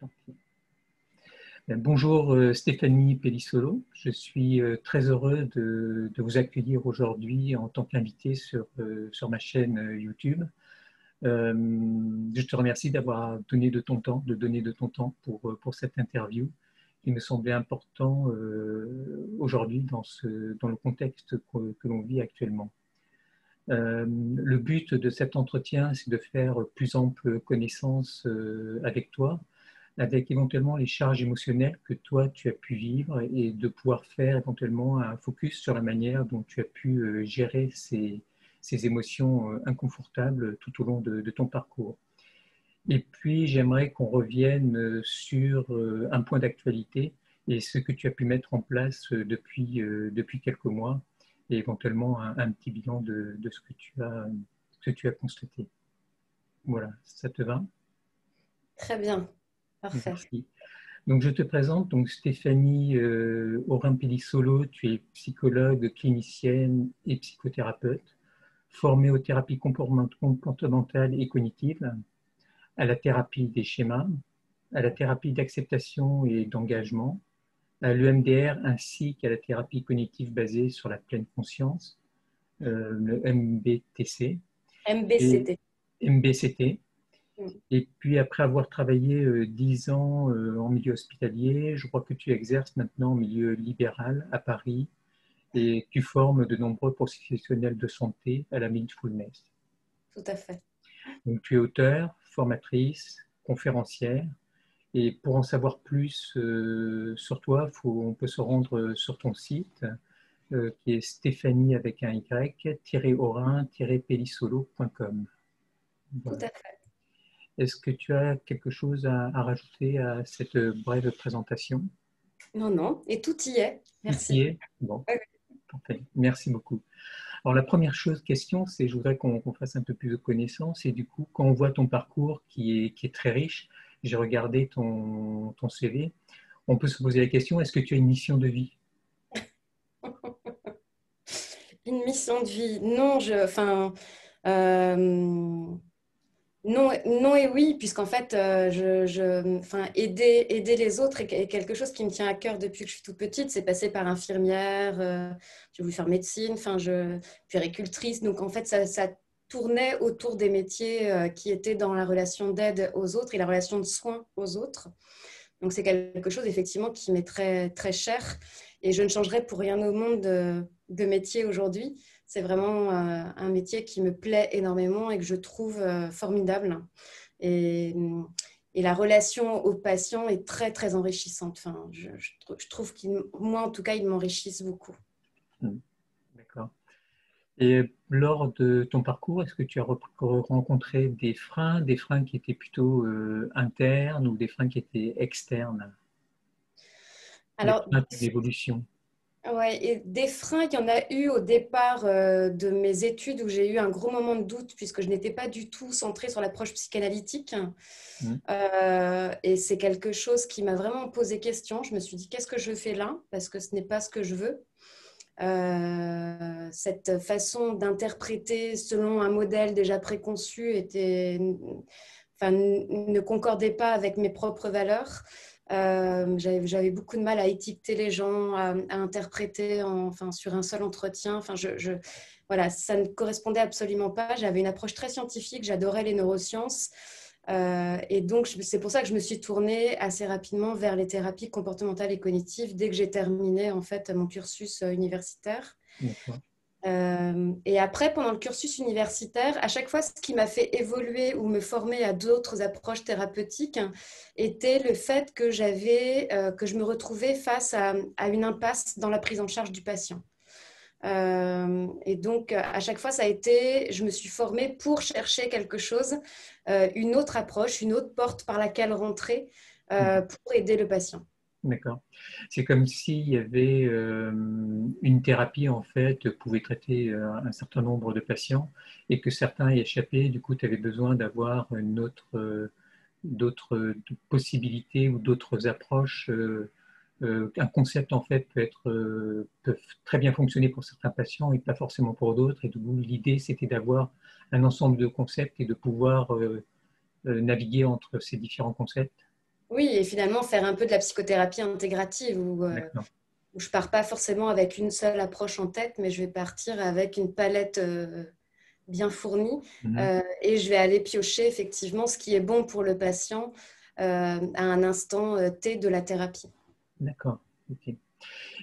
parti. Bonjour Stéphanie Pellissolo, je suis très heureux de vous accueillir aujourd'hui en tant qu'invité sur ma chaîne YouTube. Je te remercie d'avoir donné de ton temps pour cette interview. Il me semblait important aujourd'hui dans le contexte que l'on vit actuellement. Le but de cet entretien, c'est de faire plus ample connaissance avec toi, avec éventuellement les charges émotionnelles que toi tu as pu vivre et de pouvoir faire éventuellement un focus sur la manière dont tu as pu gérer ces émotions inconfortables tout au long de ton parcours. Et puis j'aimerais qu'on revienne sur un point d'actualité et ce que tu as pu mettre en place depuis quelques mois et éventuellement un petit bilan de ce que tu as constaté. Voilà, ça te va? Très bien, parfait. Merci. Donc, je te présente donc Stéphanie Aurin-Pellissolo, tu es psychologue, clinicienne et psychothérapeute, formée aux thérapies comportementales et cognitives, à la thérapie des schémas, à la thérapie d'acceptation et d'engagement, à l'EMDR ainsi qu'à la thérapie cognitive basée sur la pleine conscience, le MBTC et MBCT. MBCT. Et puis après avoir travaillé 10 ans en milieu hospitalier, je crois que tu exerces maintenant en milieu libéral à Paris et tu formes de nombreux professionnels de santé à la mindfulness. Tout à fait. Donc tu es auteur, formatrice, conférencière. Et pour en savoir plus sur toi, on peut se rendre sur ton site qui est Stéphanie avec un y-aurin-pellissolo.com. Tout Voilà. à fait. Est-ce que tu as quelque chose à rajouter à cette brève présentation? Non, non, et tout y est. Tout y Merci. est? Bon, parfait. Merci beaucoup. Alors, la première question, c'est je voudrais qu'on fasse un peu plus de connaissances. Et du coup, quand on voit ton parcours qui est très riche, j'ai regardé ton CV, on peut se poser la question, est-ce que tu as une mission de vie? Une mission de vie. Non, non, non et oui, puisqu'en fait, aider les autres est quelque chose qui me tient à cœur depuis que je suis toute petite. C'est passé par infirmière, j'ai voulu faire médecine, puéricultrice. Donc, en fait, ça tournait autour des métiers qui étaient dans la relation d'aide aux autres et la relation de soins aux autres. Donc, c'est quelque chose, effectivement, qui m'est très, très cher. Et je ne changerai pour rien au monde de métier aujourd'hui. C'est vraiment un métier qui me plaît énormément et que je trouve formidable. Et, et la relation aux patients est très, très enrichissante. Enfin, je trouve moi, en tout cas, ils m'enrichissent beaucoup. D'accord. Et lors de ton parcours, est-ce que tu as rencontré des freins qui étaient plutôt internes ou des freins qui étaient externes? Des Alors, freins d'évolution. ouais, et des freins, il y en a eu au départ de mes études où j'ai eu un gros moment de doute puisque je n'étais pas du tout centrée sur l'approche psychanalytique. Et c'est quelque chose qui m'a vraiment posé question. Je me suis dit, qu'est-ce que je fais là? Parce que ce n'est pas ce que je veux. Cette façon d'interpréter selon un modèle déjà préconçu ne concordait pas avec mes propres valeurs. J'avais beaucoup de mal à étiqueter les gens, à interpréter sur un seul entretien. Voilà, ça ne correspondait absolument pas. J'avais une approche très scientifique, j'adorais les neurosciences. Et donc, c'est pour ça que je me suis tournée assez rapidement vers les thérapies comportementales et cognitives dès que j'ai terminé en fait, mon cursus universitaire. Et après, pendant le cursus universitaire, à chaque fois, ce qui m'a fait évoluer ou me former à d'autres approches thérapeutiques était le fait que que je me retrouvais face à une impasse dans la prise en charge du patient. Et donc, à chaque fois, je me suis formée pour chercher quelque chose, une autre approche, une autre porte par laquelle rentrer pour aider le patient. D'accord. C'est comme s'il y avait une thérapie, en fait, pouvait traiter un certain nombre de patients et que certains y échappaient. Du coup, tu avais besoin d'avoir d'autres possibilités ou d'autres approches. Un concept, en fait, peut très bien fonctionner pour certains patients et pas forcément pour d'autres. Et du coup, l'idée, c'était d'avoir un ensemble de concepts et de pouvoir naviguer entre ces différents concepts. Oui, et finalement faire un peu de la psychothérapie intégrative D'accord. où je pars pas forcément avec une seule approche en tête, mais je vais partir avec une palette bien fournie Mhm. et je vais aller piocher effectivement ce qui est bon pour le patient à un instant T de la thérapie. D'accord. Ok.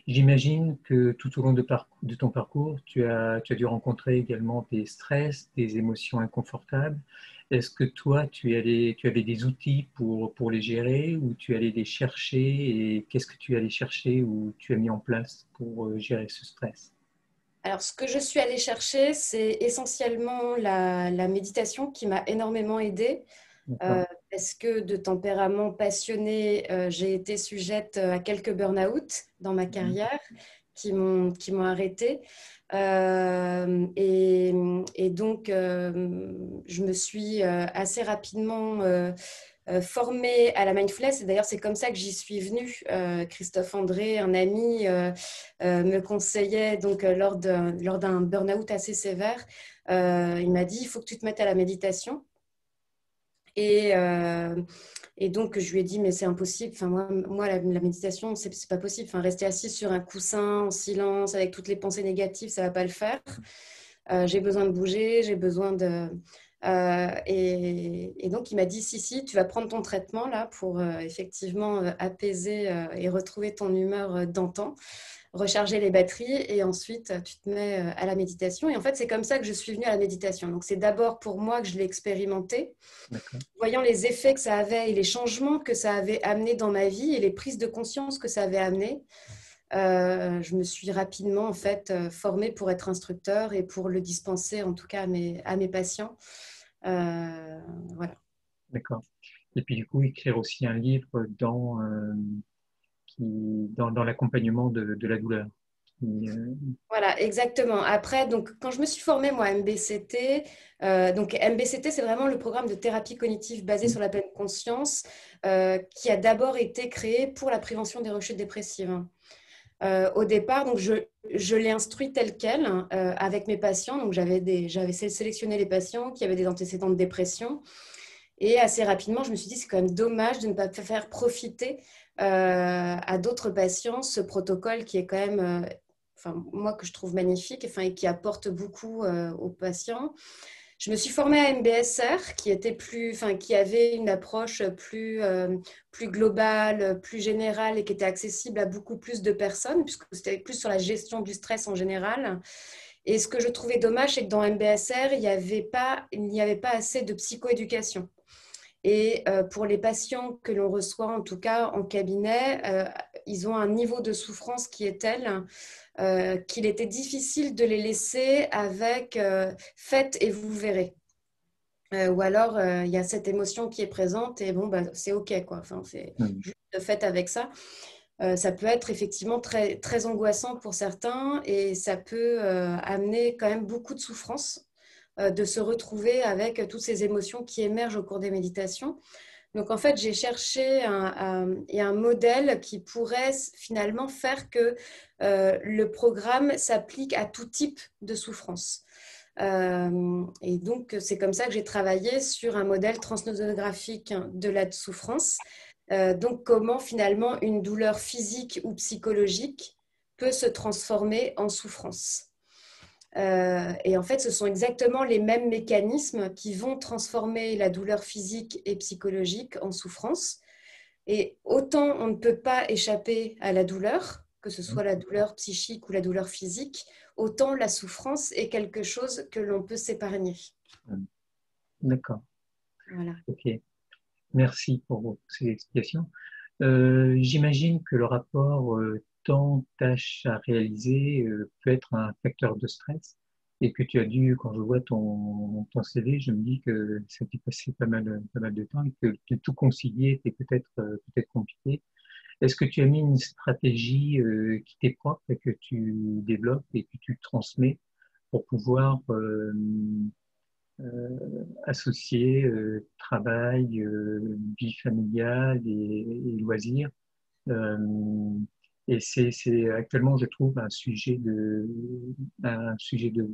J'imagine que tout au long de ton parcours, tu as dû rencontrer également des stress, des émotions inconfortables. Est-ce que toi, tu avais des outils pour les gérer ou tu allais les chercher et qu'est-ce que tu allais chercher ou tu as mis en place pour gérer ce stress? Alors, ce que je suis allée chercher, c'est essentiellement la méditation qui m'a énormément aidée. D'accord. Parce que de tempérament passionné, j'ai été sujette à quelques burn-out dans ma Mhm. carrière qui m'ont arrêtée. Et donc, je me suis assez rapidement formée à la mindfulness. Et d'ailleurs, c'est comme ça que j'y suis venue. Christophe André, un ami, me conseillait donc lors d'un burn-out assez sévère. Il m'a dit, il faut que tu te mettes à la méditation. Et, euh, et donc, je lui ai dit, mais c'est impossible. Enfin, moi la méditation, c'est pas possible. Enfin, rester assis sur un coussin en silence avec toutes les pensées négatives, ça va pas le faire. J'ai besoin de bouger, j'ai besoin de. Et donc, il m'a dit, si, tu vas prendre ton traitement là pour effectivement apaiser et retrouver ton humeur d'antan, recharger les batteries et ensuite tu te mets à la méditation. Et en fait, c'est comme ça que je suis venue à la méditation. Donc, c'est d'abord pour moi que je l'ai expérimenté D'accord. voyant les effets que ça avait et les changements que ça avait amené dans ma vie et les prises de conscience que ça avait amené, je me suis rapidement en fait formée pour être instructeur et pour le dispenser en tout cas à mes patients. Voilà. D'accord. Et puis du coup, écrire aussi un livre dans l'accompagnement de la douleur. Qui, Voilà, exactement. Après, donc, quand je me suis formée, moi, à MBCT, donc MBCT, c'est vraiment le programme de thérapie cognitive basé sur la pleine conscience qui a d'abord été créé pour la prévention des rechutes dépressives. Au départ, donc je l'ai instruit tel quel avec mes patients. Donc j'avais sélectionné les patients qui avaient des antécédents de dépression. Et assez rapidement, je me suis dit, c'est quand même dommage de ne pas faire profiter à d'autres patients ce protocole qui est quand même, enfin, moi, que je trouve magnifique enfin, et qui apporte beaucoup aux patients. Je me suis formée à MBSR, qui avait une approche plus globale, plus générale et qui était accessible à beaucoup plus de personnes, puisque c'était plus sur la gestion du stress en général. Et ce que je trouvais dommage, c'est que dans MBSR, il n'y avait pas assez de psychoéducation. Et pour les patients que l'on reçoit, en tout cas en cabinet, ils ont un niveau de souffrance qui est tel qu'il était difficile de les laisser avec faites et vous verrez. Ou alors, il y a cette émotion qui est présente et bon, bah, c'est OK, quoi. Enfin, c'est juste fait avec ça. Ça peut être effectivement très, très angoissant pour certains et ça peut amener quand même beaucoup de souffrance de se retrouver avec toutes ces émotions qui émergent au cours des méditations. Donc, en fait, j'ai cherché un modèle qui pourrait finalement faire que le programme s'applique à tout type de souffrance. Et donc, c'est comme ça que j'ai travaillé sur un modèle transnosographique de la souffrance. Donc, comment finalement une douleur physique ou psychologique peut se transformer en souffrance. Et en fait, ce sont exactement les mêmes mécanismes qui vont transformer la douleur physique et psychologique en souffrance. Et autant on ne peut pas échapper à la douleur, que ce soit la douleur psychique ou la douleur physique, autant la souffrance est quelque chose que l'on peut s'épargner. D'accord. Voilà. Ok. Merci pour ces explications. J'imagine que le rapport temps-tâche à réaliser peut être un facteur de stress et que tu as dû, quand je vois ton CV, je me dis que ça t'est passé pas mal de temps et que de tout concilier était peut-être compliqué. Est-ce que tu as mis une stratégie qui t'est propre et que tu développes et que tu transmets pour pouvoir associer travail, vie familiale et loisirs. Euh, et c'est actuellement, je trouve, un sujet de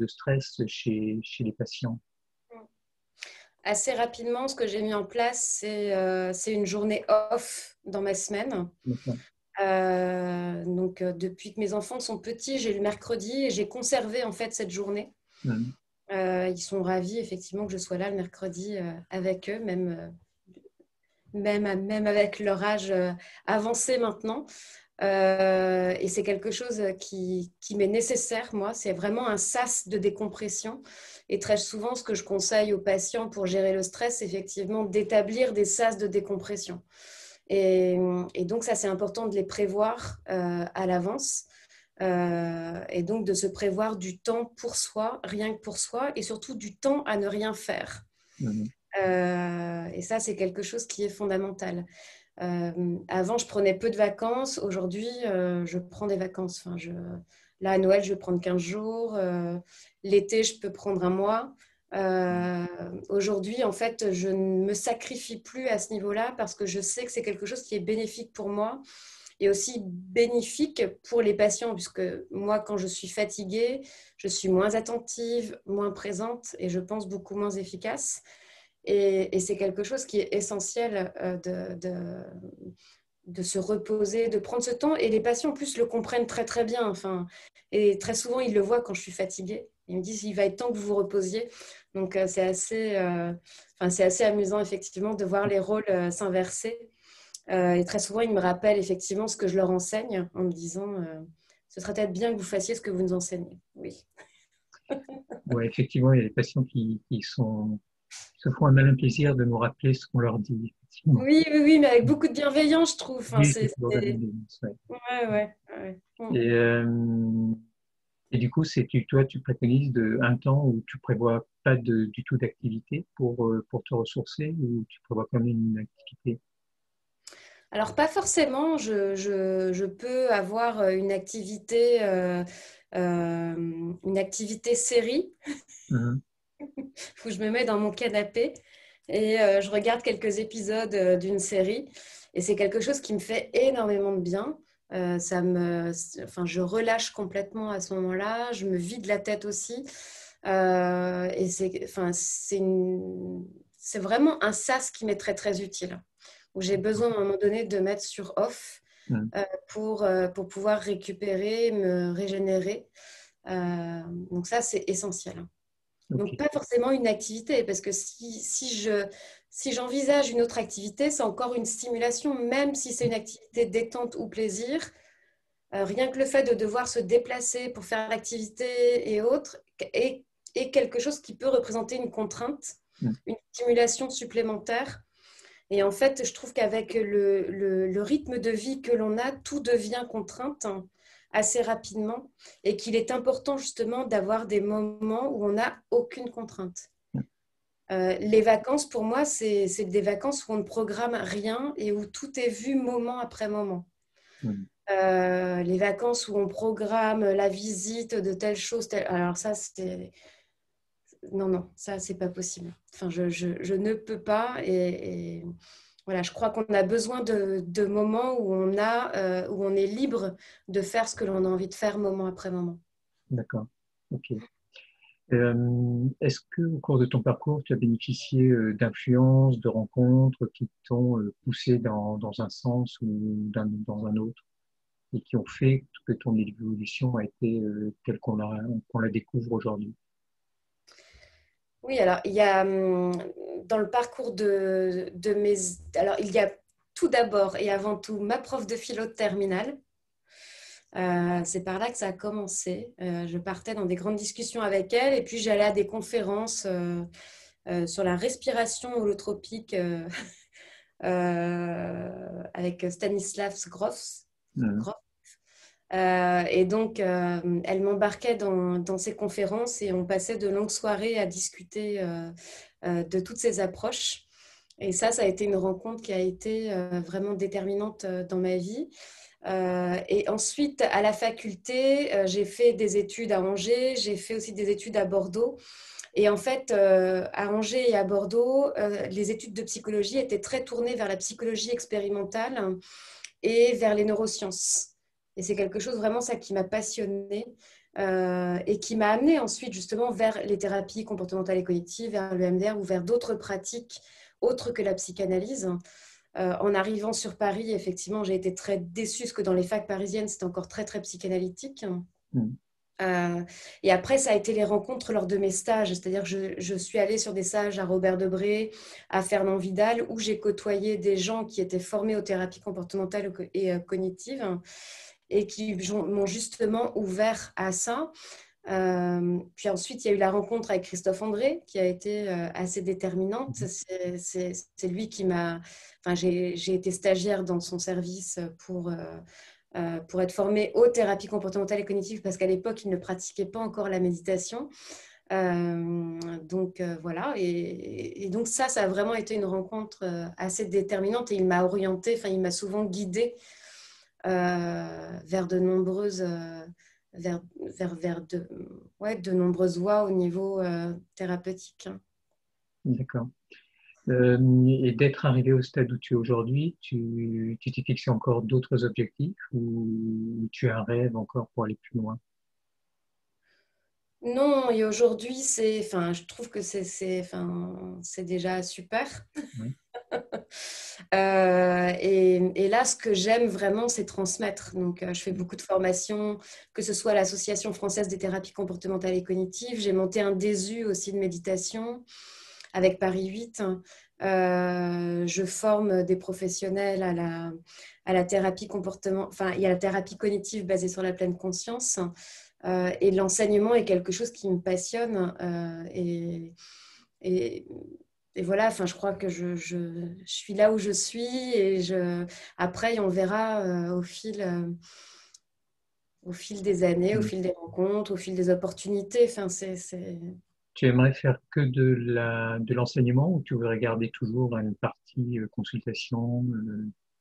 stress chez les patients. assez rapidement, ce que j'ai mis en place, c'est une journée off dans ma semaine. D'accord. Donc, depuis que mes enfants sont petits, j'ai le mercredi et j'ai conservé en fait cette journée. Mhm. Ils sont ravis effectivement que je sois là le mercredi avec eux, même avec leur âge avancé maintenant. Et c'est quelque chose qui m'est nécessaire, moi. C'est vraiment un sas de décompression. Et très souvent, ce que je conseille aux patients pour gérer le stress, c'est effectivement d'établir des sas de décompression. Et donc, ça, c'est important de les prévoir à l'avance. Et donc, de se prévoir du temps pour soi, rien que pour soi, et surtout du temps à ne rien faire. Mhm. Et ça, c'est quelque chose qui est fondamental. Avant, je prenais peu de vacances. Aujourd'hui, je prends des vacances. Là, à Noël, je vais prendre 15 jours. L'été, je peux prendre un mois. Aujourd'hui, en fait, je ne me sacrifie plus à ce niveau-là parce que je sais que c'est quelque chose qui est bénéfique pour moi et aussi bénéfique pour les patients, puisque moi, quand je suis fatiguée, je suis moins attentive, moins présente et je pense beaucoup moins efficace. Et c'est quelque chose qui est essentiel de se reposer, de prendre ce temps. Et les patients, en plus, le comprennent très, très bien. Enfin, et très souvent, ils le voient quand je suis fatiguée. Ils me disent, il va être temps que vous vous reposiez. Donc, c'est assez amusant, effectivement, de voir les rôles s'inverser. Et très souvent, ils me rappellent, effectivement, ce que je leur enseigne en me disant, ce serait peut-être bien que vous fassiez ce que vous nous enseignez. Oui. Ouais, effectivement, il y a des patients qui se font un malin plaisir de nous rappeler ce qu'on leur dit, effectivement. Oui, oui, oui, mais avec beaucoup de bienveillance, je trouve. Enfin, Oui, c'est toujours la même chose, ouais. Ouais, ouais, ouais. Et, euh, et du coup, toi, tu préconises un temps où tu prévois pas du tout d'activité pour te ressourcer ou tu prévois quand même une activité? Alors, pas forcément. Je peux avoir une activité série Mhm. où je me mets dans mon canapé et je regarde quelques épisodes d'une série. Et c'est quelque chose qui me fait énormément de bien. Je relâche complètement à ce moment-là. Je me vide la tête aussi. Et c'est vraiment un sas qui m'est très, très utile, où j'ai besoin à un moment donné de mettre sur off Mhm. pour pouvoir récupérer, me régénérer. Donc ça, c'est essentiel. Ok. Donc pas forcément une activité, parce que si j'envisage une autre activité, c'est encore une stimulation, même si c'est une activité détente ou plaisir. Rien que le fait de devoir se déplacer pour faire l'activité et autres est quelque chose qui peut représenter une contrainte, Mhm. une stimulation supplémentaire. Et en fait, je trouve qu'avec le rythme de vie que l'on a, tout devient contrainte assez rapidement et qu'il est important justement d'avoir des moments où on n'a aucune contrainte. Les vacances, pour moi, c'est des vacances où on ne programme rien et où tout est vu moment après moment. Mhm. Les vacances où on programme la visite de telle chose, alors ça, c'est... Non, non, ça, c'est pas possible. Enfin, je ne peux pas et voilà, je crois qu'on a besoin de moments où on est libre de faire ce que l'on a envie de faire moment après moment. D'accord. Ok. Est-ce que au cours de ton parcours, tu as bénéficié d'influences, de rencontres qui t'ont poussé dans un sens ou dans un autre et qui ont fait que ton évolution a été telle qu'on la découvre aujourd'hui? Oui, alors il y a dans le parcours de mes... Alors il y a tout d'abord et avant tout ma prof de philo de terminale. C'est par là que ça a commencé. Je partais dans des grandes discussions avec elle et puis j'allais à des conférences sur la respiration holotropique avec Stanislas Grof. Mhm. Et donc, elle m'embarquait dans ces conférences et on passait de longues soirées à discuter de toutes ces approches. Et ça a été une rencontre qui a été vraiment déterminante dans ma vie. Et ensuite, à la faculté, j'ai fait des études à Angers, j'ai fait aussi des études à Bordeaux. Et en fait, à Angers et à Bordeaux, les études de psychologie étaient très tournées vers la psychologie expérimentale et vers les neurosciences. Et c'est quelque chose vraiment ça qui m'a passionnée. et qui m'a amenée ensuite justement vers les thérapies comportementales et cognitives, vers le MDR ou vers d'autres pratiques autres que la psychanalyse. En arrivant sur Paris, effectivement, j'ai été très déçue parce que dans les facs parisiennes, c'était encore très, très psychanalytique. Mm. Et après, ça a été les rencontres lors de mes stages. C'est-à-dire que je suis allée sur des stages à Robert Debré, à Fernand Vidal, où j'ai côtoyé des gens qui étaient formés aux thérapies comportementales et cognitives et qui m'ont justement ouvert à ça. Puis ensuite, il y a eu la rencontre avec Christophe André qui a été assez déterminante. C'est lui qui m'a... Enfin, j'ai été stagiaire dans son service pour être formée aux thérapies comportementales et cognitives parce qu'à l'époque, il ne pratiquait pas encore la méditation. Donc voilà, et donc ça a vraiment été une rencontre assez déterminante et il m'a orientée, enfin il m'a souvent guidée vers de nombreuses de nombreuses voies au niveau thérapeutique. D'accord. Et d'être arrivé au stade où tu es aujourd'hui, tu t'es fixé encore d'autres objectifs ou tu as un rêve encore pour aller plus loin? Non, et aujourd'hui, je trouve que c'est déjà super. Oui. Et là, ce que j'aime vraiment, c'est transmettre. Donc, je fais beaucoup de formations, que ce soit à l'Association française des thérapies comportementales et cognitives. J'ai monté un DESU aussi de méditation avec Paris 8. Je forme des professionnels à la thérapie comportement, enfin, il y a la thérapie cognitive basée sur la pleine conscience. Et l'enseignement est quelque chose qui me passionne. Et, et voilà, enfin, je crois que je suis là où je suis après, on verra au fil des années, au Mm. fil des rencontres, au fil des opportunités. Enfin, Tu aimerais faire que de l'enseignement ou tu voudrais garder toujours une partie consultation?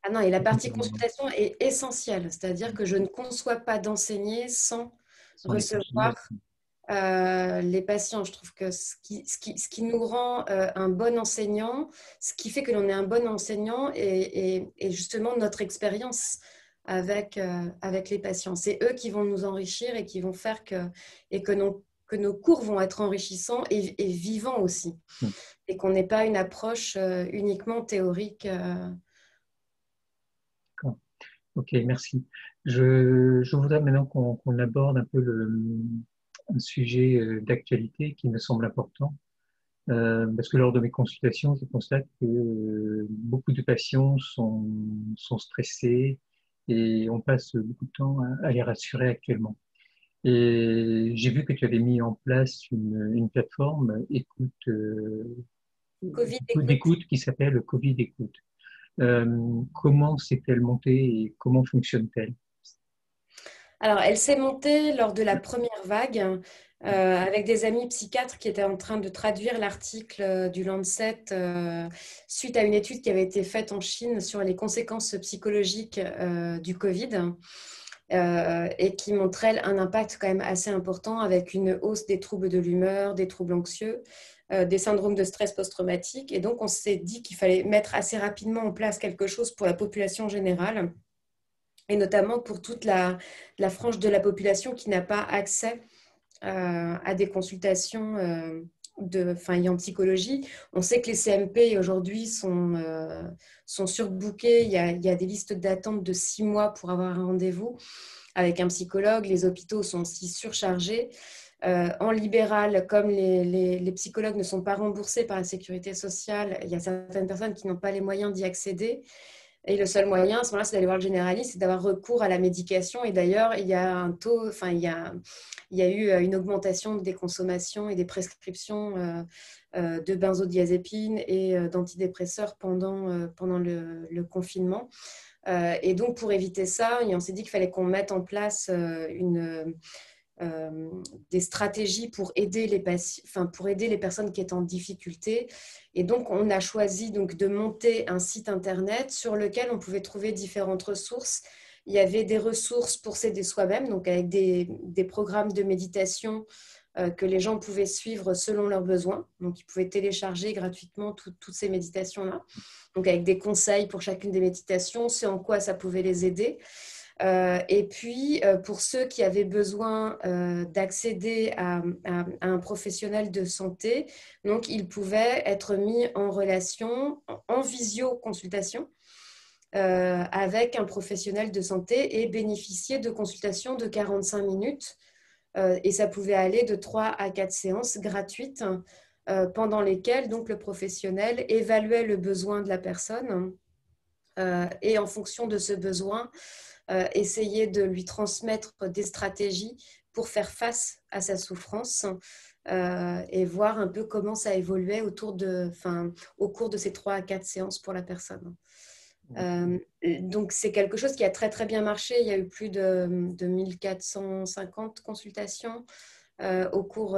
Ah non, et la partie Accompagnement consultation est essentielle, c'est-à-dire que je ne conçois pas d'enseigner sans sans les recevoir patients? les patients. Je trouve que ce qui nous rend un bon enseignant, ce qui fait que l'on est un bon enseignant est justement notre expérience avec les patients. C'est eux qui vont nous enrichir et qui vont faire que nos cours vont être enrichissants et vivants aussi. Mm. Et qu'on n'ait pas une approche uniquement théorique. D'accord. Ok, merci. Je voudrais maintenant qu'on aborde un peu un sujet d'actualité qui me semble important. Parce que lors de mes consultations, je constate que beaucoup de patients sont stressés et on passe beaucoup de temps à les rassurer actuellement. Et j'ai vu que tu avais mis en place une plateforme Covid, écoute. d'écoute qui s'appelle Covid Écoute. Comment s'est-elle montée et comment fonctionne-t-elle? Alors, elle s'est montée lors de la première vague avec des amis psychiatres qui étaient en train de traduire l'article du Lancet suite à une étude qui avait été faite en Chine sur les conséquences psychologiques du Covid et qui montrait un impact quand même assez important avec une hausse des troubles de l'humeur, des troubles anxieux, des syndromes de stress post-traumatique. Et donc, on s'est dit qu'il fallait mettre assez rapidement en place quelque chose pour la population générale et notamment pour toute la frange de la population qui n'a pas accès à des consultations en psychologie. On sait que les CMP aujourd'hui sont surbookés. Il y a des listes d'attente de 6 mois pour avoir un rendez-vous avec un psychologue. Les hôpitaux sont aussi surchargés. En libéral, comme les psychologues ne sont pas remboursés par la sécurité sociale, il y a certaines personnes qui n'ont pas les moyens d'y accéder. Et le seul moyen, à ce moment-là, c'est d'aller voir le généraliste, c'est d'avoir recours à la médication. Et d'ailleurs, il y a un taux, il y a eu une augmentation des consommations et des prescriptions de benzodiazépines et d'antidépresseurs pendant le confinement. Et donc, pour éviter ça, on s'est dit qu'il fallait qu'on mette en place des stratégies pour aider pour aider les personnes qui étaient en difficulté. Et donc, on a choisi donc, de monter un site internet sur lequel on pouvait trouver différentes ressources. Il y avait des ressources pour s'aider soi-même, donc avec des programmes de méditation que les gens pouvaient suivre selon leurs besoins. Donc, ils pouvaient télécharger gratuitement toutes ces méditations-là. Donc, avec des conseils pour chacune des méditations, ce en quoi ça pouvait les aider. Et puis, pour ceux qui avaient besoin d'accéder à un professionnel de santé, donc ils pouvaient être mis en relation, en visioconsultation, avec un professionnel de santé et bénéficier de consultations de 45 minutes. Et ça pouvait aller de 3 à 4 séances gratuites pendant lesquelles donc, le professionnel évaluait le besoin de la personne et en fonction de ce besoin, essayer de lui transmettre des stratégies pour faire face à sa souffrance et voir un peu comment ça évoluait au cours de ces 3 à 4 séances pour la personne. Donc, c'est quelque chose qui a très, très bien marché. Il y a eu plus de 1450 consultations au cours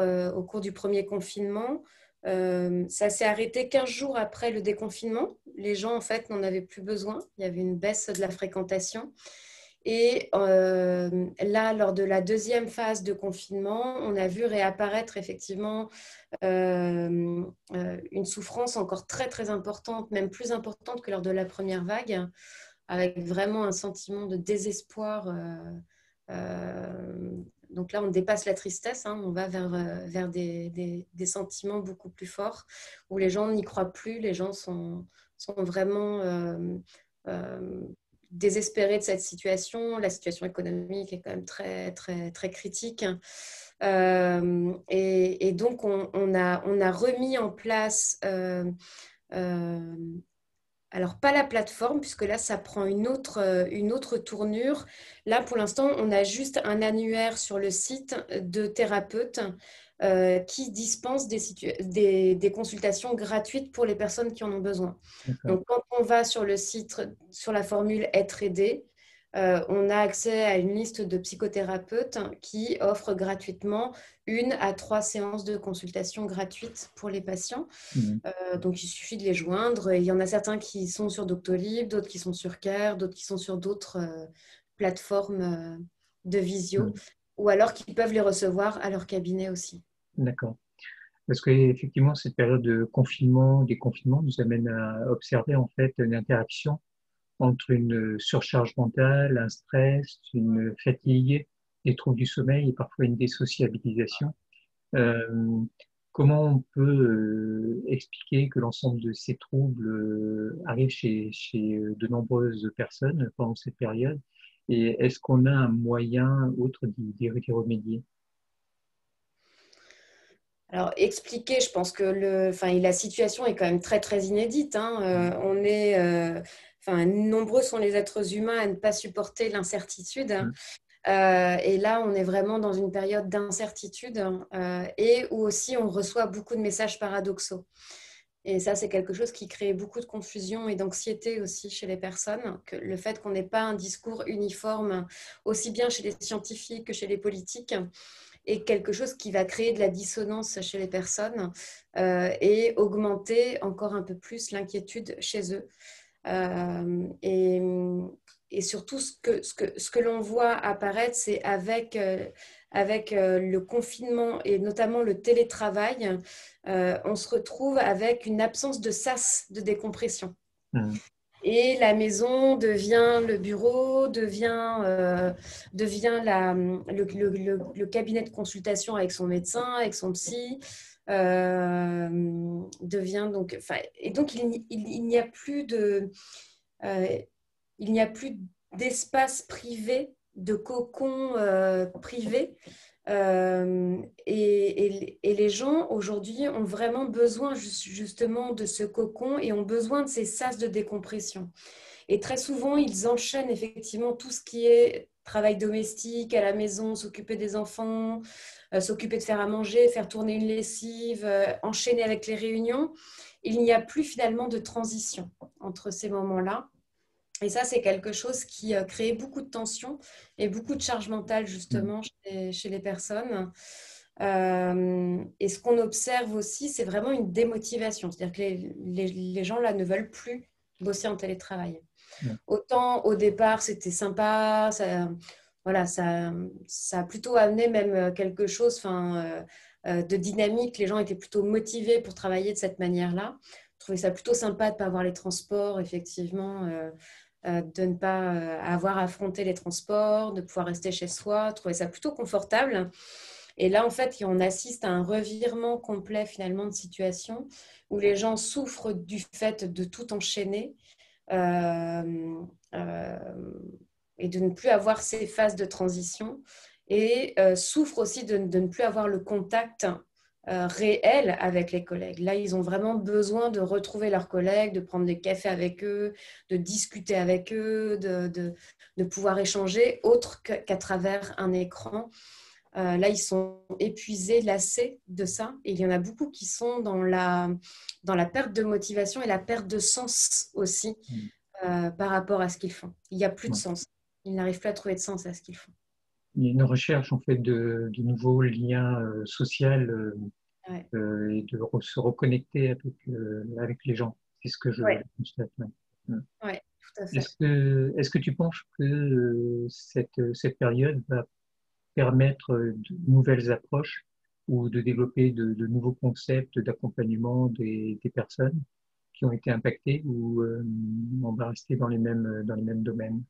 du premier confinement. Ça s'est arrêté 15 jours après le déconfinement. Les gens, en fait, n'en avaient plus besoin. Il y avait une baisse de la fréquentation. Et là, lors de la deuxième phase de confinement, on a vu réapparaître effectivement une souffrance encore très, très importante, même plus importante que lors de la première vague, avec vraiment un sentiment de désespoir. Donc là, on dépasse la tristesse, hein, on va vers des sentiments beaucoup plus forts, où les gens n'y croient plus, les gens sont vraiment désespérés de cette situation. La situation économique est quand même très, très, très critique. Et donc, on a remis en place... alors, pas la plateforme, puisque là, ça prend une autre tournure. Là, pour l'instant, on a juste un annuaire sur le site de thérapeutes qui dispensent des consultations gratuites pour les personnes qui en ont besoin. Donc, quand on va sur le site, sur la formule Être aidé, on a accès à une liste de psychothérapeutes qui offrent gratuitement 1 à 3 séances de consultation gratuites pour les patients. Donc, il suffit de les joindre. Et il y en a certains qui sont sur Doctolib, d'autres qui sont sur Care, d'autres qui sont sur d'autres plateformes de visio, ou alors qui peuvent les recevoir à leur cabinet aussi. D'accord. Parce qu'effectivement, cette période de confinement, déconfinement, nous amène à observer en fait une interaction entre une surcharge mentale, un stress, une fatigue, des troubles du sommeil et parfois une désociabilisation. Euh, Comment on peut expliquer que l'ensemble de ces troubles arrivent chez de nombreuses personnes pendant cette période? Et est-ce qu'on a un moyen autre d'y remédier? Alors, expliquer, je pense que la situation est quand même très, très inédite, hein. Nombreux sont les êtres humains à ne pas supporter l'incertitude. Et là, on est vraiment dans une période d'incertitude et où aussi on reçoit beaucoup de messages paradoxaux. Et ça, c'est quelque chose qui crée beaucoup de confusion et d'anxiété aussi chez les personnes. Que le fait qu'on n'ait pas un discours uniforme, aussi bien chez les scientifiques que chez les politiques, est quelque chose qui va créer de la dissonance chez les personnes et augmenter encore un peu plus l'inquiétude chez eux. Et surtout, ce que l'on voit apparaître, c'est avec le confinement et notamment le télétravail, on se retrouve avec une absence de sas de décompression. Et la maison devient le bureau, devient le cabinet de consultation avec son médecin, avec son psy. Devient donc, et donc il n'y a plus il n'y a plus d'espace privé, de cocon privé. Et les gens aujourd'hui ont vraiment besoin justement de ce cocon et ont besoin de ces sas de décompression. Et très souvent, ils enchaînent effectivement tout ce qui est travail domestique à la maison, s'occuper des enfants, s'occuper de faire à manger, faire tourner une lessive, enchaîner avec les réunions. Il n'y a plus finalement de transition entre ces moments-là. Et ça, c'est quelque chose qui crée beaucoup de tensions et beaucoup de charge mentale, justement, chez les personnes. Et ce qu'on observe aussi, c'est vraiment une démotivation. C'est-à-dire que les gens, là, ne veulent plus bosser en télétravail. Autant, au départ, c'était sympa. Ça a plutôt amené même quelque chose de dynamique. Les gens étaient plutôt motivés pour travailler de cette manière-là. Je trouvais ça plutôt sympa de ne pas avoir les transports, effectivement. de ne pas avoir à affronter les transports, de pouvoir rester chez soi, trouver ça plutôt confortable. Et là, en fait, on assiste à un revirement complet finalement de situation où les gens souffrent du fait de tout enchaîner euh, euh, et de ne plus avoir ces phases de transition et souffrent aussi de ne plus avoir le contact réel avec les collègues. Là, ils ont vraiment besoin de retrouver leurs collègues, de prendre des cafés avec eux, de discuter avec eux, de pouvoir échanger autre qu'à travers un écran. Là, ils sont épuisés, lassés de ça. Et il y en a beaucoup qui sont dans la perte de motivation et la perte de sens aussi Mm. par rapport à ce qu'ils font. Il n'y a plus de Ouais. sens. Ils n'arrivent plus à trouver de sens à ce qu'ils font. Il y a une recherche en fait de nouveaux liens sociaux Ouais. et de se reconnecter avec les gens. C'est ce que je Ouais. constate. Ouais. Mm. Ouais, tout à fait. Est-ce que tu penses que cette période va permettre de nouvelles approches ou de développer de nouveaux concepts d'accompagnement des personnes qui ont été impactées ou on va rester dans les mêmes domaines?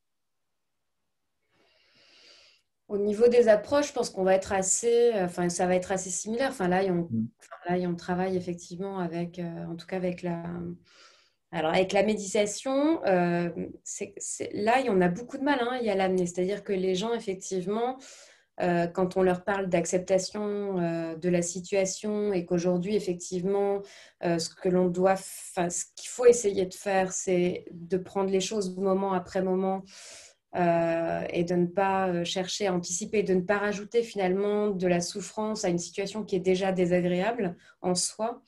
Au niveau des approches, je pense qu'on va être assez, enfin, ça va être assez similaire. Mm. Là, on travaille effectivement avec, en tout cas alors avec la méditation. Là, il y en a beaucoup de mal, hein, y a l'amener. C'est-à-dire que les gens, effectivement, quand on leur parle d'acceptation de la situation et qu'aujourd'hui, effectivement, ce qu'il faut essayer de faire, c'est de prendre les choses moment après moment et de ne pas chercher à anticiper, de ne pas rajouter finalement de la souffrance à une situation qui est déjà désagréable en soi.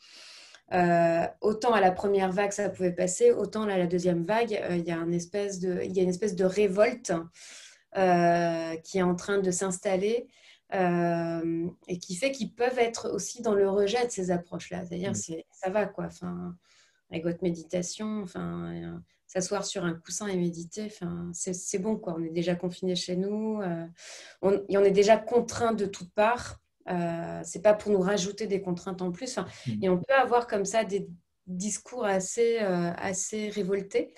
Autant à la première vague, ça pouvait passer, autant là, à la deuxième vague, il y a il y a une espèce de révolte qui est en train de s'installer et qui fait qu'ils peuvent être aussi dans le rejet de ces approches-là. C'est-à-dire, Mm. ça va quoi. Enfin, avec votre méditation, s'asseoir sur un coussin et méditer, c'est bon quoi. On est déjà confiné chez nous, et on est déjà contraint de toutes parts. C'est pas pour nous rajouter des contraintes en plus. Mm. Et on peut avoir comme ça des discours assez révoltés.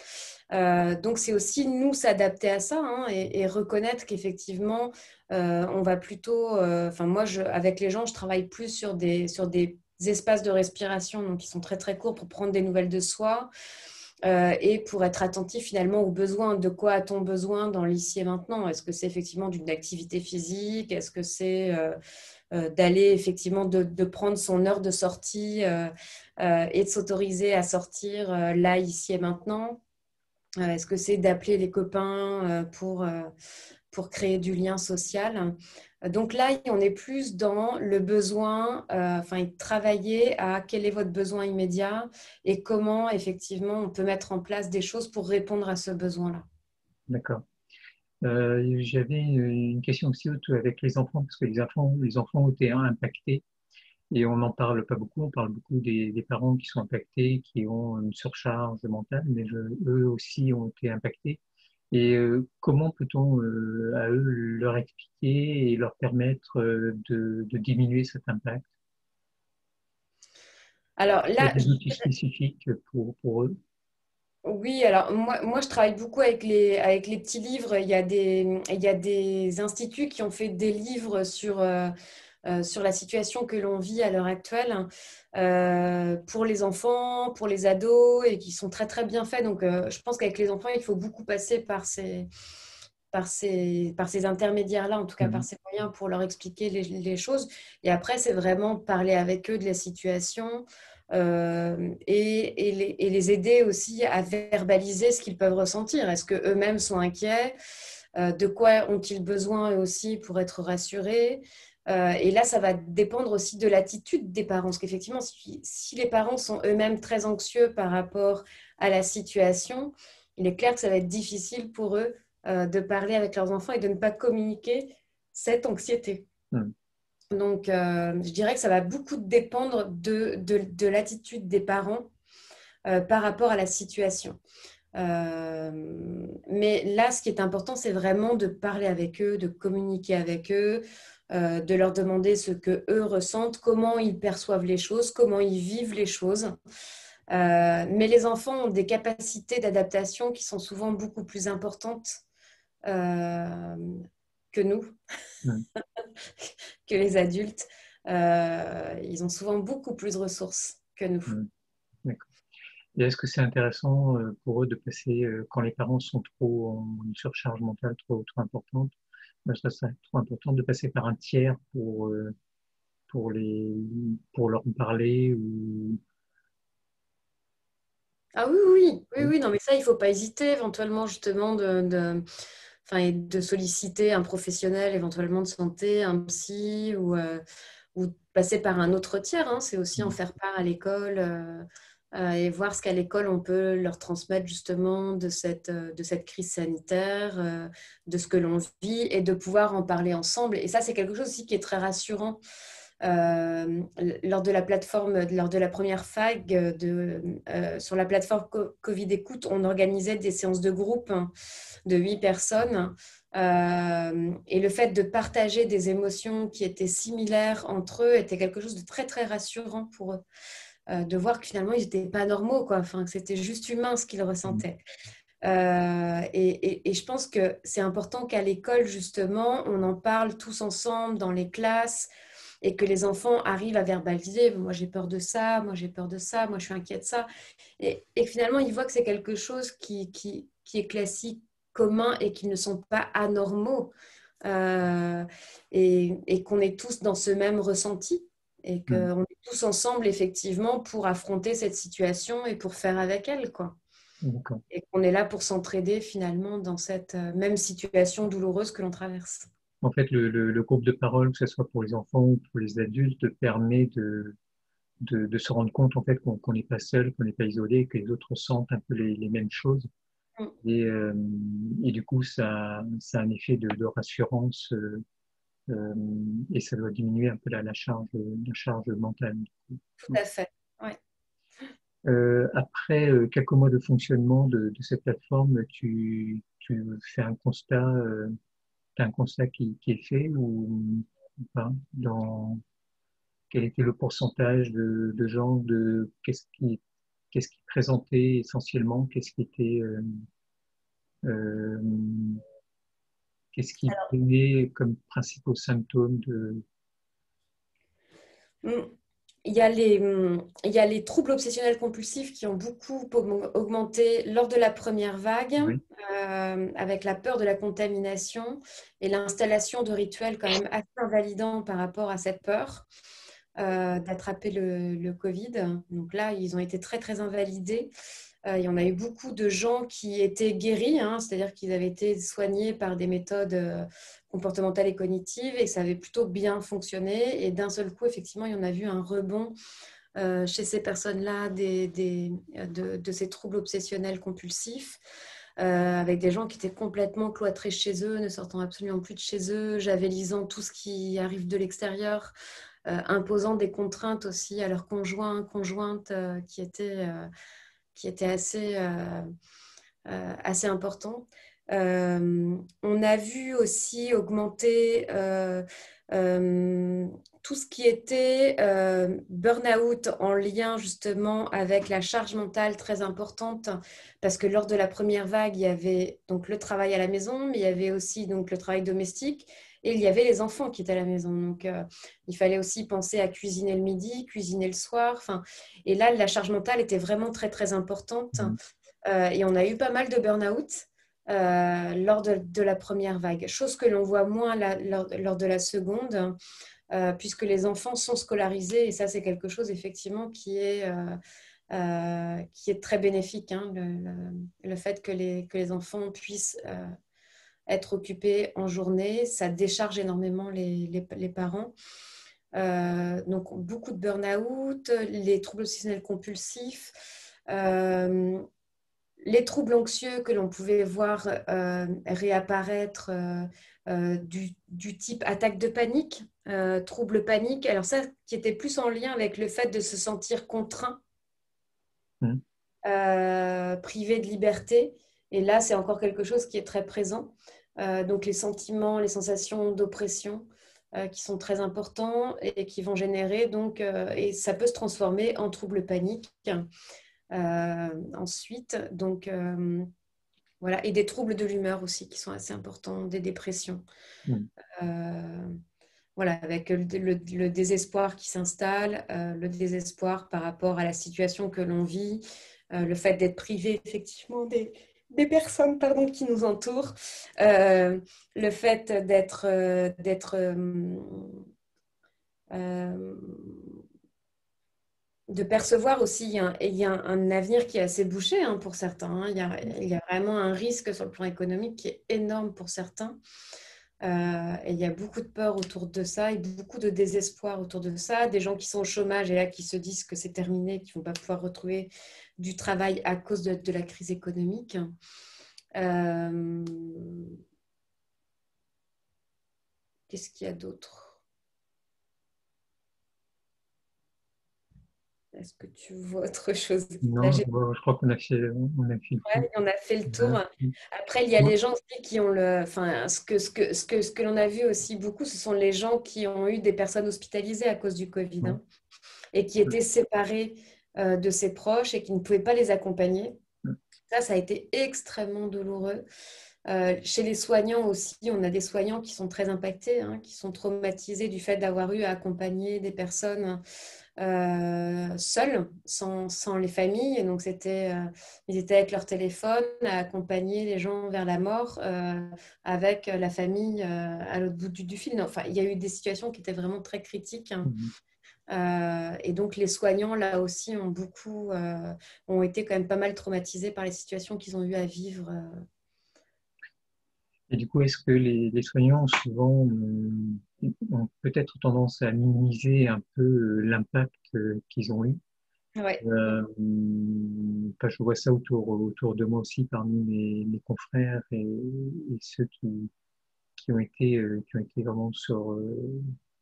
Donc, c'est aussi nous s'adapter à ça, hein, et reconnaître qu'effectivement, on va plutôt. Moi, avec les gens, je travaille plus sur des espaces de respiration, donc qui sont très très courts pour prendre des nouvelles de soi et pour être attentif finalement aux besoins. De quoi a-t-on besoin dans l'ici et maintenant? Est-ce que c'est effectivement d'une activité physique? Est-ce que c'est d'aller effectivement de prendre son heure de sortie et de s'autoriser à sortir là, ici et maintenant? Est-ce que c'est d'appeler les copains pour créer du lien social? Donc là, on est plus dans le besoin, travailler à quel est votre besoin immédiat et comment effectivement on peut mettre en place des choses pour répondre à ce besoin-là. D'accord. J'avais une question aussi avec les enfants, parce que les enfants ont été impactés et on n'en parle pas beaucoup. On parle beaucoup des parents qui sont impactés, qui ont une surcharge mentale, mais eux aussi ont été impactés. Et comment peut-on à eux leur expliquer et leur permettre de diminuer cet impact? Alors Il y a là, des outils spécifiques pour eux. oui, alors moi je travaille beaucoup avec les petits livres. Il y a des instituts qui ont fait des livres sur la situation que l'on vit à l'heure actuelle pour les enfants, pour les ados et qui sont très très bien faits. Donc je pense qu'avec les enfants, il faut beaucoup passer par ces intermédiaires-là, en tout cas par Mhm. ces moyens pour leur expliquer les choses. Et après, c'est vraiment parler avec eux de la situation et les aider aussi à verbaliser ce qu'ils peuvent ressentir. Est-ce qu'eux-mêmes sont inquiets? De quoi ont-ils besoin eux aussi pour être rassurés? Et là, ça va dépendre aussi de l'attitude des parents. Parce qu'effectivement, si les parents sont eux-mêmes très anxieux par rapport à la situation, il est clair que ça va être difficile pour eux de parler avec leurs enfants et de ne pas communiquer cette anxiété. Mhm. Donc, je dirais que ça va beaucoup dépendre de l'attitude des parents par rapport à la situation. Mais là, ce qui est important, c'est vraiment de parler avec eux, de communiquer avec eux, de leur demander ce que eux ressentent, comment ils perçoivent les choses, comment ils vivent les choses. Mais les enfants ont des capacités d'adaptation qui sont souvent beaucoup plus importantes euh, que nous, Mm. que les adultes. Ils ont souvent beaucoup plus de ressources que nous. Mm. D'accord. Et est-ce que c'est intéressant pour eux de passer, quand les parents sont trop en une surcharge mentale trop importante, ça serait trop important de passer par un tiers pour les, pour leur parler ou, Ah oui, oui, oui, oui, oui, non, mais ça, il ne faut pas hésiter éventuellement justement enfin, et de solliciter un professionnel éventuellement de santé, un psy ou de passer par un autre tiers. Hein. C'est aussi en faire part à l'école et voir ce qu'à l'école on peut leur transmettre justement de cette crise sanitaire, de ce que l'on vit et de pouvoir en parler ensemble. Et ça, c'est quelque chose aussi qui est très rassurant. Lors de la plateforme, lors de la première vague sur la plateforme Covid Écoute, on organisait des séances de groupe hein, de 8 personnes. Et le fait de partager des émotions qui étaient similaires entre eux était quelque chose de très, très rassurant pour eux. De voir que finalement, ils n'étaient pas normaux, quoi. Enfin, que c'était juste humain ce qu'ils ressentaient. Et je pense que c'est important qu'à l'école, justement, on en parle tous ensemble dans les classes et que les enfants arrivent à verbaliser, moi j'ai peur de ça, moi j'ai peur de ça, moi je suis inquiète de ça. Et finalement, ils voient que c'est quelque chose qui est classique, commun et qu'ils ne sont pas anormaux. Euh, et qu'on est tous dans ce même ressenti et mm, qu'on est tous ensemble effectivement pour affronter cette situation et pour faire avec elle, quoi. d'accord. Et qu'on est là pour s'entraider finalement dans cette même situation douloureuse que l'on traverse. En fait, le groupe de parole, que ce soit pour les enfants ou pour les adultes, permet de se rendre compte en fait qu'on n'est pas seul, qu'on n'est pas isolé, que les autres sentent un peu les mêmes choses. Mm. Et, euh, et du coup, ça a un effet de rassurance euh, et ça doit diminuer un peu la charge mentale. Tout à fait. Ouais. Après quelques mois de fonctionnement de cette plateforme, tu fais t'as un constat qui est fait ou pas dans quel était le pourcentage de gens, de qu'est-ce qui présentait essentiellement, euh, qu'est-ce qui venait comme principaux symptômes de... Mm. Il y a les troubles obsessionnels compulsifs qui ont beaucoup augmenté lors de la première vague, Oui. avec la peur de la contamination et l'installation de rituels quand même assez invalidants par rapport à cette peur d'attraper le Covid. Donc là, ils ont été très, très invalidés. Il y en a eu beaucoup de gens qui étaient guéris, hein, c'est-à-dire qu'ils avaient été soignés par des méthodes comportementales et cognitives et ça avait plutôt bien fonctionné. Et d'un seul coup, effectivement, il y en a vu un rebond chez ces personnes-là de ces troubles obsessionnels compulsifs. Avec des gens qui étaient complètement cloîtrés chez eux, ne sortant absolument plus de chez eux, javelisant tout ce qui arrive de l'extérieur, imposant des contraintes aussi à leurs conjoints, conjointes qui étaient assez importants. On a vu aussi augmenter tout ce qui était burn-out en lien justement avec la charge mentale très importante, parce que lors de la première vague, il y avait donc le travail à la maison, mais il y avait aussi donc le travail domestique. Et il y avait les enfants qui étaient à la maison. Donc, il fallait aussi penser à cuisiner le midi, cuisiner le soir. Enfin, et là, la charge mentale était vraiment très, très importante. Mm. Et on a eu pas mal de burn-out lors de la première vague, chose que l'on voit moins lors de la seconde, puisque les enfants sont scolarisés. Et ça, c'est quelque chose effectivement qui est très bénéfique, hein, le fait que les enfants puissent être occupés en journée, ça décharge énormément les parents. Donc, beaucoup de burn-out, les troubles obsessionnels compulsifs, les troubles anxieux que l'on pouvait voir réapparaître du type attaque de panique, trouble panique. Alors ça, qui était plus en lien avec le fait de se sentir contraint, Mm. privé de liberté. Et là, c'est encore quelque chose qui est très présent. Donc les sentiments, les sensations d'oppression qui sont très importants et qui vont générer donc, et ça peut se transformer en trouble panique. Ensuite, donc voilà, et des troubles de l'humeur aussi qui sont assez importants, des dépressions. Mm. Voilà, avec le désespoir qui s'installe, le désespoir par rapport à la situation que l'on vit, le fait d'être privé effectivement des personnes pardon, qui nous entourent, le fait euh, de percevoir aussi, il y a un avenir qui est assez bouché hein, pour certains. Hein. Il y a vraiment un risque sur le plan économique qui est énorme pour certains. Et il y a beaucoup de peur autour de ça et beaucoup de désespoir autour de ça. Des gens qui sont au chômage et là qui se disent que c'est terminé, qu'ils ne vont pas pouvoir retrouver du travail à cause de la crise économique. Euh, Qu'est-ce qu'il y a d'autre? Est-ce que tu vois autre chose? Là, Non, je crois qu'on a fait le tour. on a fait le tour. Après, il y a Moi, les gens aussi qui ont le. Enfin, ce que l'on a vu aussi beaucoup, ce sont les gens qui ont eu des personnes hospitalisées à cause du Covid ouais. hein, et qui étaient séparés de ses proches et qui ne pouvaient pas les accompagner. Ça a été extrêmement douloureux. Chez les soignants aussi, on a des soignants qui sont très impactés, hein, qui sont traumatisés du fait d'avoir eu à accompagner des personnes seuls, sans les familles. Et donc, ils étaient avec leur téléphone à accompagner les gens vers la mort avec la famille à l'autre bout du fil. Non, enfin, il y a eu des situations qui étaient vraiment très critiques. Hein. Mhm. Et donc, les soignants, là aussi, ont été quand même pas mal traumatisés par les situations qu'ils ont eu à vivre. Et du coup, est-ce que les soignants souvent ont peut-être tendance à minimiser un peu l'impact qu'ils ont eu? Ouais. Enfin, je vois ça autour de moi aussi parmi mes confrères et ceux qui ont été vraiment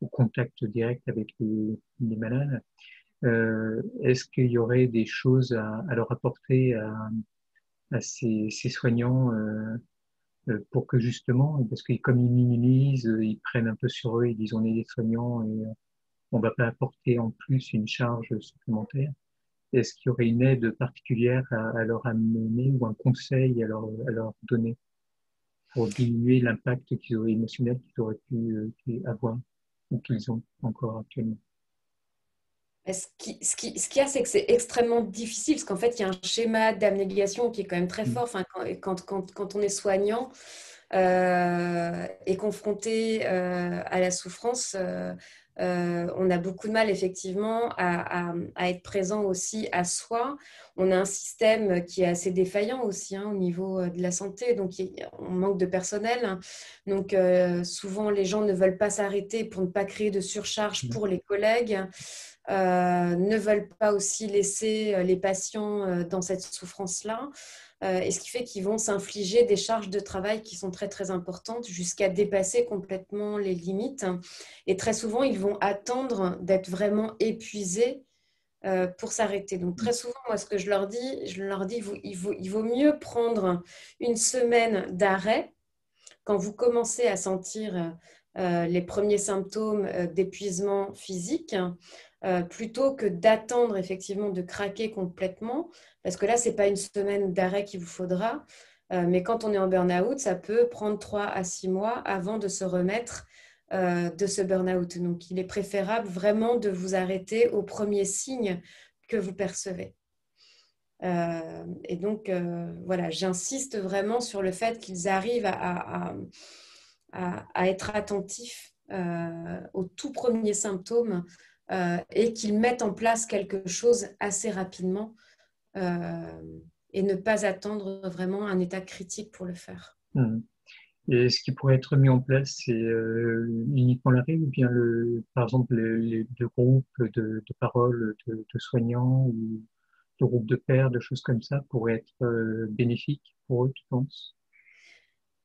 au contact direct avec les malades. Est-ce qu'il y aurait des choses à leur apporter à ces soignants pour que justement, parce que comme ils minimisent, ils prennent un peu sur eux, ils disent on est des soignants et on va pas apporter en plus une charge supplémentaire. Est-ce qu'il y aurait une aide particulière à leur amener ou un conseil à leur donner pour diminuer l'impact émotionnel qu'ils auraient pu avoir ou qu'ils ont encore actuellement? Ce qu'il y a, c'est que c'est extrêmement difficile parce qu'en fait, il y a un schéma d'abnégation qui est quand même très Mm. fort. Enfin, quand on est soignant et confronté à la souffrance, on a beaucoup de mal effectivement à être présent aussi à soi. On a un système qui est assez défaillant aussi hein, au niveau de la santé, donc on manque de personnel. Donc souvent, les gens ne veulent pas s'arrêter pour ne pas créer de surcharge pour les collègues. Ne veulent pas aussi laisser les patients dans cette souffrance-là. Et ce qui fait qu'ils vont s'infliger des charges de travail qui sont très très importantes jusqu'à dépasser complètement les limites. Et très souvent, ils vont attendre d'être vraiment épuisés pour s'arrêter. Donc très souvent, moi, ce que je leur dis, il vaut mieux prendre une semaine d'arrêt quand vous commencez à sentir les premiers symptômes d'épuisement physique, plutôt que d'attendre effectivement de craquer complètement, parce que là, ce n'est pas une semaine d'arrêt qu'il vous faudra, mais quand on est en burn-out, ça peut prendre 3 à 6 mois avant de se remettre de ce burn-out. Donc, il est préférable vraiment de vous arrêter au premier signe que vous percevez. Et donc, voilà, j'insiste vraiment sur le fait qu'ils arrivent à être attentifs aux tout premiers symptômes et qu'ils mettent en place quelque chose assez rapidement euh, et ne pas attendre vraiment un état critique pour le faire. Mm. Et ce qui pourrait être mis en place, c'est uniquement l'arrêt ou bien par exemple, les deux groupes de parole de soignants ou de groupes de pairs, de choses comme ça pourraient être bénéfiques pour eux, tu penses?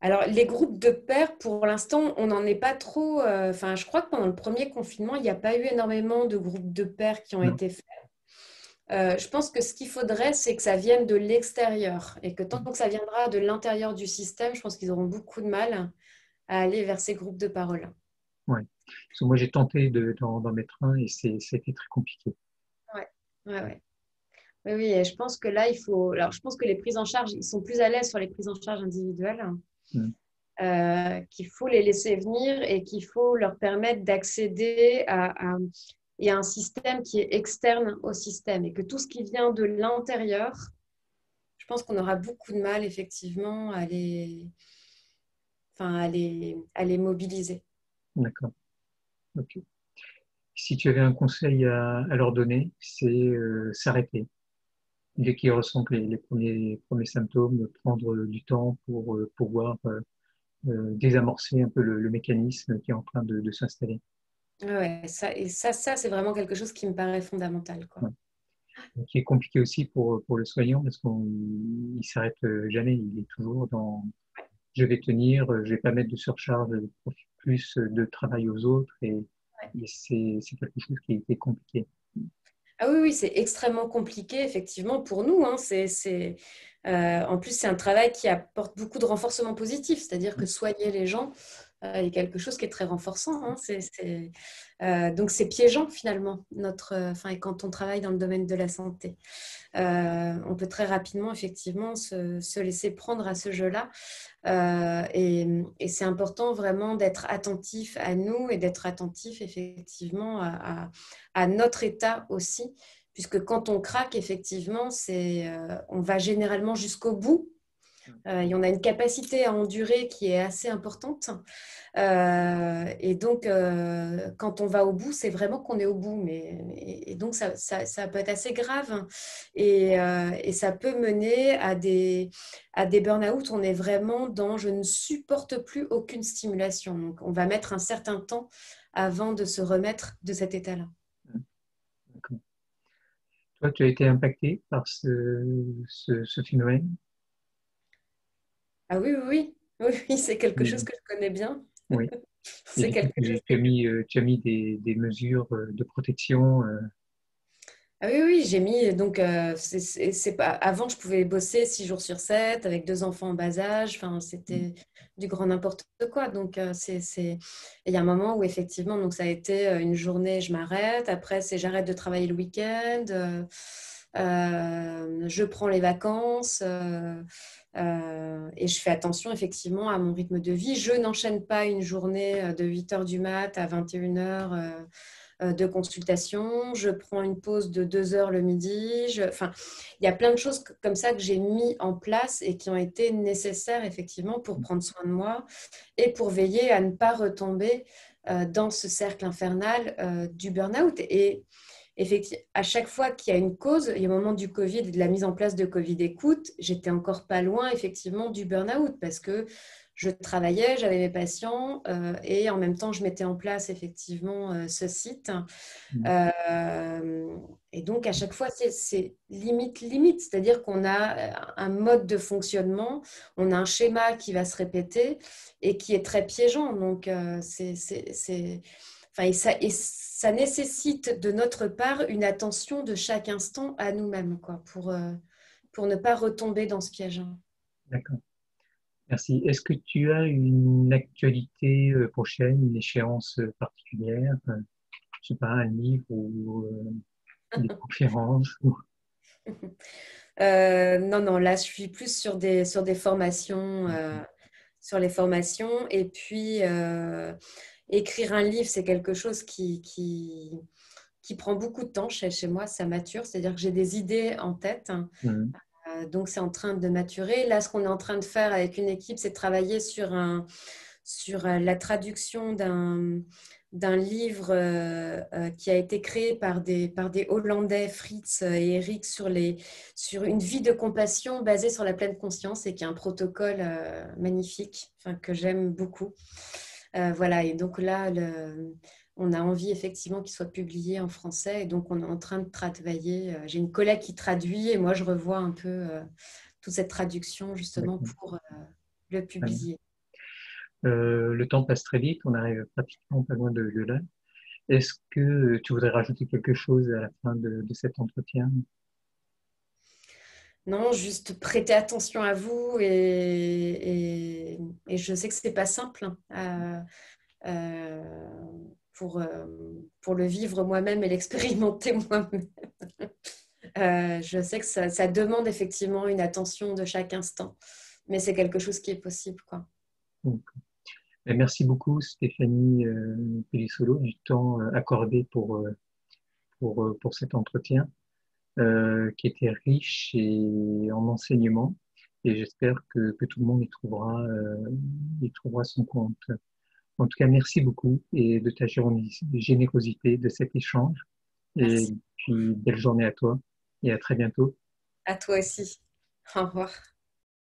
Alors, les groupes de pairs, pour l'instant, on n'en est pas trop. Enfin, je crois que pendant le premier confinement, il n'y a pas eu énormément de groupes de pairs qui ont Non. été faits. Je pense que ce qu'il faudrait, c'est que ça vienne de l'extérieur et que tant que ça viendra de l'intérieur du système, je pense qu'ils auront beaucoup de mal à aller vers ces groupes de parole. Ouais. Parce que moi, j'ai tenté d'en mettre un et c'était très compliqué. Ouais, ouais, ouais. Oui, oui, et je pense que là, il faut. Alors, je pense que les prises en charge, ils sont plus à l'aise sur les prises en charge individuelles, Mm. qu'il faut les laisser venir et qu'il faut leur permettre d'accéder il y a un système qui est externe au système et que tout ce qui vient de l'intérieur, je pense qu'on aura beaucoup de mal effectivement à les mobiliser. D'accord. Ok. Si tu avais un conseil à leur donner, c'est s'arrêter. Dès qu'ils ressentent les premiers symptômes, prendre du temps pour pouvoir désamorcer un peu le mécanisme qui est en train de s'installer. Ouais, ça c'est vraiment quelque chose qui me paraît fondamental, quoi. Ouais. Qui est compliqué aussi pour le soignant parce qu'il il s'arrête jamais, il est toujours dans je vais tenir, je vais pas mettre de surcharge, plus de travail aux autres et c'est quelque chose qui est compliqué. Ah oui, oui, c'est extrêmement compliqué, effectivement, pour nous, hein. En plus, c'est un travail qui apporte beaucoup de renforcement positif, c'est-à-dire que soigner les gens est quelque chose qui est très renforçant, hein. Donc, c'est piégeant, finalement, et quand on travaille dans le domaine de la santé. On peut très rapidement, effectivement, se laisser prendre à ce jeu-là. Et c'est important vraiment d'être attentif à nous et d'être attentif effectivement à notre état aussi, puisque quand on craque, effectivement, on va généralement jusqu'au bout. Et on a une capacité à endurer qui est assez importante. Et donc, quand on va au bout, c'est vraiment qu'on est au bout. Et donc, ça peut être assez grave. Et ça peut mener à des burn-out. On est vraiment dans je ne supporte plus aucune stimulation. Donc, on va mettre un certain temps avant de se remettre de cet état-là. D'accord. Toi, tu as été impacté par ce phénomène? Ah oui, oui, oui. Oui, oui, c'est quelque chose Oui. que je connais bien. Oui. Et C'est du coup, quelque chose tu as mis des mesures de protection. Ah oui, oui, j'ai mis, donc, c'est pas, avant, je pouvais bosser 6 jours sur 7 avec 2 enfants en bas âge, enfin, c'était du grand n'importe quoi. Donc, et il y a un moment où, effectivement, donc, ça a été une journée, je m'arrête, après, c'est j'arrête de travailler le week-end, je prends les vacances, et je fais attention, effectivement, à mon rythme de vie. Je n'enchaîne pas une journée de 8 heures du mat à 21 heures de consultation, je prends une pause de 2 heures le midi. Enfin, il y a plein de choses comme ça que j'ai mis en place et qui ont été nécessaires effectivement pour prendre soin de moi et pour veiller à ne pas retomber dans ce cercle infernal du burn-out. Et effectivement, à chaque fois qu'il y a une cause, il y a au moment du Covid et de la mise en place de Covid Écoute, j'étais encore pas loin effectivement du burn-out parce que je travaillais, j'avais mes patients et en même temps, je mettais en place effectivement ce site. Euh, et donc, à chaque fois, c'est limite, limite. C'est-à-dire qu'on a un mode de fonctionnement, on a un schéma qui va se répéter et qui est très piégeant. Donc, enfin, et ça nécessite de notre part une attention de chaque instant à nous-mêmes, quoi, pour ne pas retomber dans ce piège. D'accord. Merci. Est-ce que tu as une actualité prochaine, une échéance particulière? Je sais pas, un livre ou des conférences Non, non, là, je suis plus sur des formations, sur les formations. Et puis, écrire un livre, c'est quelque chose qui prend beaucoup de temps chez moi, ça mature. C'est-à-dire que j'ai des idées en tête. Mhm. Donc, c'est en train de maturer. Là, ce qu'on est en train de faire avec une équipe, c'est de travailler sur la traduction d'un livre qui a été créé par des Hollandais, Fritz et Eric, sur une vie de compassion basée sur la pleine conscience et qui est un protocole magnifique, enfin, que j'aime beaucoup. Voilà, et donc là, on a envie effectivement qu'il soit publié en français et donc on est en train de travailler. J'ai une collègue qui traduit et moi je revois un peu toute cette traduction justement D'accord. pour le Très bien. publier. Le temps passe très vite, on arrive pratiquement pas loin de là. Est-ce que tu voudrais rajouter quelque chose à la fin de cet entretien? Non, juste prêter attention à vous et je sais que c'est pas simple hein, euh, pour le vivre moi-même et l'expérimenter moi-même. Je sais que ça demande effectivement une attention de chaque instant, mais c'est quelque chose qui est possible, quoi. Donc, merci beaucoup Stéphanie Pellissolo du temps accordé pour cet entretien qui était riche et en enseignements. Et j'espère que tout le monde y trouvera son compte. En tout cas, merci beaucoup et de ta générosité, de cet échange. Et Merci puis, belle journée à toi et à très bientôt. à toi aussi. Au revoir.